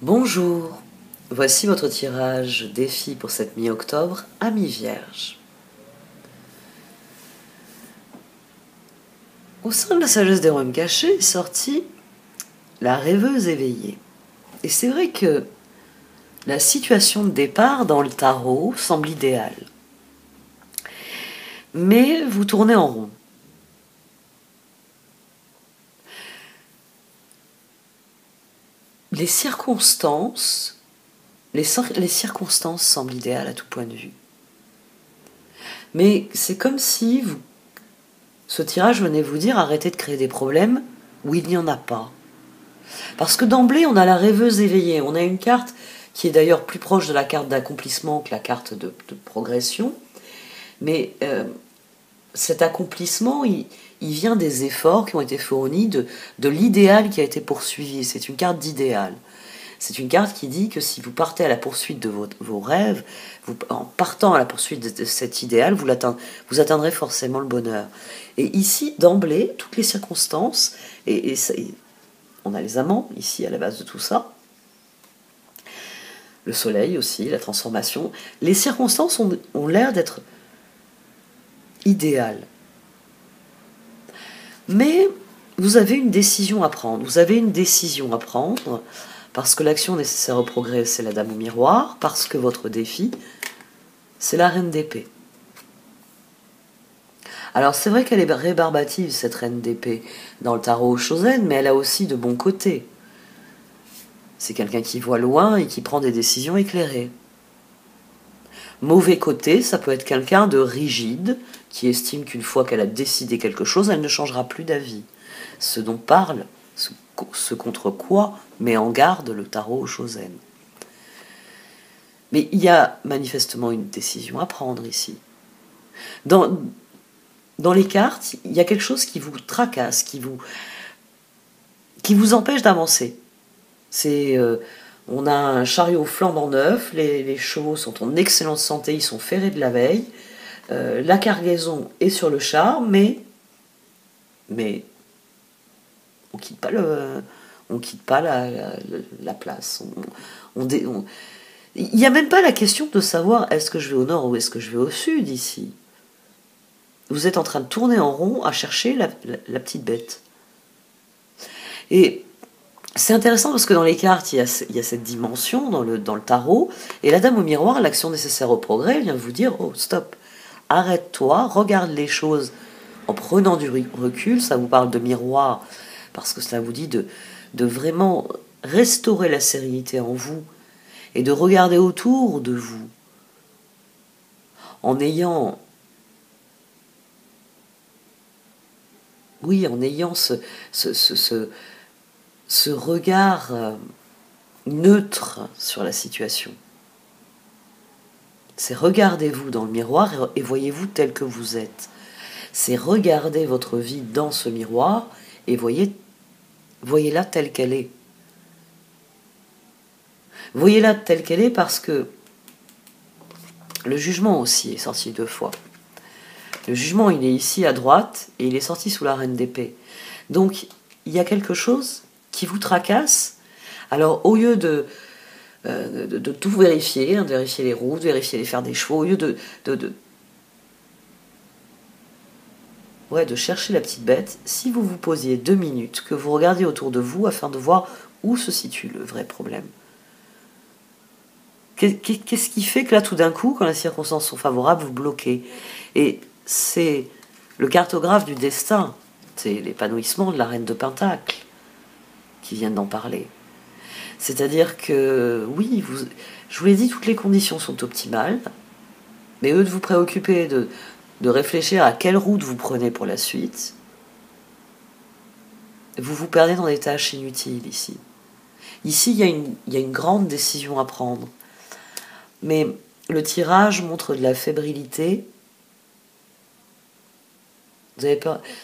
Bonjour, voici votre tirage défi pour cette mi-octobre à mi-vierge. Au sein de la sagesse des royaumes cachés est sortie la rêveuse éveillée. Et c'est vrai que la situation de départ dans le tarot semble idéale. Mais vous tournez en rond. Les circonstances semblent idéales à tout point de vue. Mais c'est comme si ce tirage venait vous dire arrêtez de créer des problèmes où il n'y en a pas. Parce que d'emblée, on a la rêveuse éveillée. On a une carte qui est d'ailleurs plus proche de la carte d'accomplissement que la carte de progression. Mais cet accomplissement, il vient des efforts qui ont été fournis, de l'idéal qui a été poursuivi. C'est une carte d'idéal. C'est une carte qui dit que si vous partez à la poursuite de vos rêves, en partant à la poursuite de cet idéal, vous atteindrez forcément le bonheur. Et ici, d'emblée, toutes les circonstances, et on a les amants, ici, à la base de tout ça, le soleil aussi, la transformation, les circonstances ont l'air d'être idéales. Mais vous avez une décision à prendre. Parce que l'action nécessaire au progrès, c'est la dame au miroir, parce que votre défi, c'est la reine d'épée. Alors c'est vrai qu'elle est rébarbative, cette reine d'épée, dans le tarot Shosen, mais elle a aussi de bons côtés. C'est quelqu'un qui voit loin et qui prend des décisions éclairées. Mauvais côté, ça peut être quelqu'un de rigide, qui estime qu'une fois qu'elle a décidé quelque chose, elle ne changera plus d'avis. Ce dont parle, ce contre quoi met en garde le tarot Shosen. Mais il y a manifestement une décision à prendre ici. Dans les cartes, il y a quelque chose qui vous tracasse, qui vous empêche d'avancer. On a un chariot flambant neuf, les chevaux sont en excellente santé, ils sont ferrés de la veille, la cargaison est sur le char, mais on quitte pas la place. Il n'y a même pas la question de savoir est-ce que je vais au nord ou est-ce que je vais au sud ici. Vous êtes en train de tourner en rond à chercher la petite bête. Et c'est intéressant parce que dans les cartes, il y a cette dimension dans le tarot, et la dame au miroir, l'action nécessaire au progrès, elle vient vous dire, oh stop, arrête-toi, regarde les choses en prenant du recul, ça vous parle de miroir, parce que cela vous dit de vraiment restaurer la sérénité en vous, et de regarder autour de vous, en ayant ce regard neutre sur la situation. C'est regardez-vous dans le miroir et voyez-vous tel que vous êtes. C'est regarder votre vie dans ce miroir et voyez-la telle qu'elle est. Voyez-la telle qu'elle est parce que le jugement aussi est sorti 2 fois. Le jugement, il est ici à droite et il est sorti sous la reine d'épée. Donc, il y a quelque chose qui vous tracasse. Alors, au lieu de tout vérifier, de vérifier les roues, de vérifier les fers des chevaux, au lieu de chercher la petite bête, si vous vous posiez 2 minutes, que vous regardiez autour de vous afin de voir où se situe le vrai problème. Qu'est-ce qui fait que là, tout d'un coup, quand les circonstances sont favorables, vous bloquez? Et c'est le cartographe du destin, c'est l'épanouissement de la reine de Pentacle qui vient d'en parler. C'est-à-dire que, oui, je vous l'ai dit, toutes les conditions sont optimales, mais eux de vous préoccuper de réfléchir à quelle route vous prenez pour la suite, vous vous perdez dans des tâches inutiles ici. Ici, il y a une grande décision à prendre. Mais le tirage montre de la fébrilité.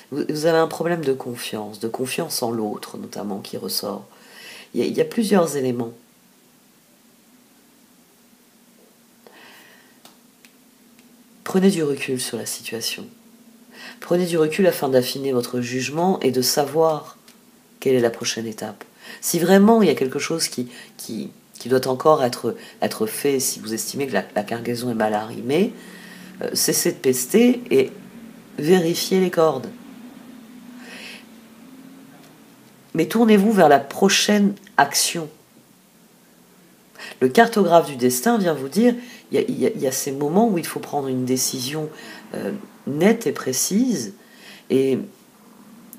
Vous avez un problème de confiance en l'autre notamment qui ressort. Il y a plusieurs éléments. Prenez du recul sur la situation. Prenez du recul afin d'affiner votre jugement et de savoir quelle est la prochaine étape. Si vraiment il y a quelque chose qui doit encore être fait, si vous estimez que la cargaison est mal arrimée, cessez de pester et vérifiez les cordes. Mais tournez-vous vers la prochaine action. Le cartographe du destin vient vous dire, il y a ces moments où il faut prendre une décision nette et précise, et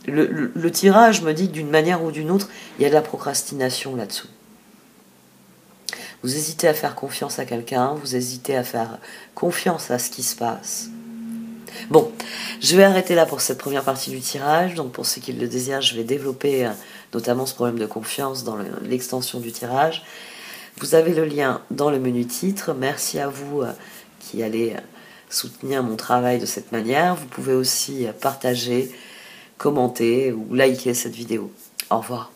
le tirage me dit que d'une manière ou d'une autre, il y a de la procrastination là-dessous. Vous hésitez à faire confiance à quelqu'un, vous hésitez à faire confiance à ce qui se passe. Bon, je vais arrêter là pour cette première partie du tirage. Donc pour ceux qui le désirent, je vais développer notamment ce problème de confiance dans l'extension du tirage. Vous avez le lien dans le menu titre. Merci à vous qui allez soutenir mon travail de cette manière. Vous pouvez aussi partager, commenter ou liker cette vidéo. Au revoir.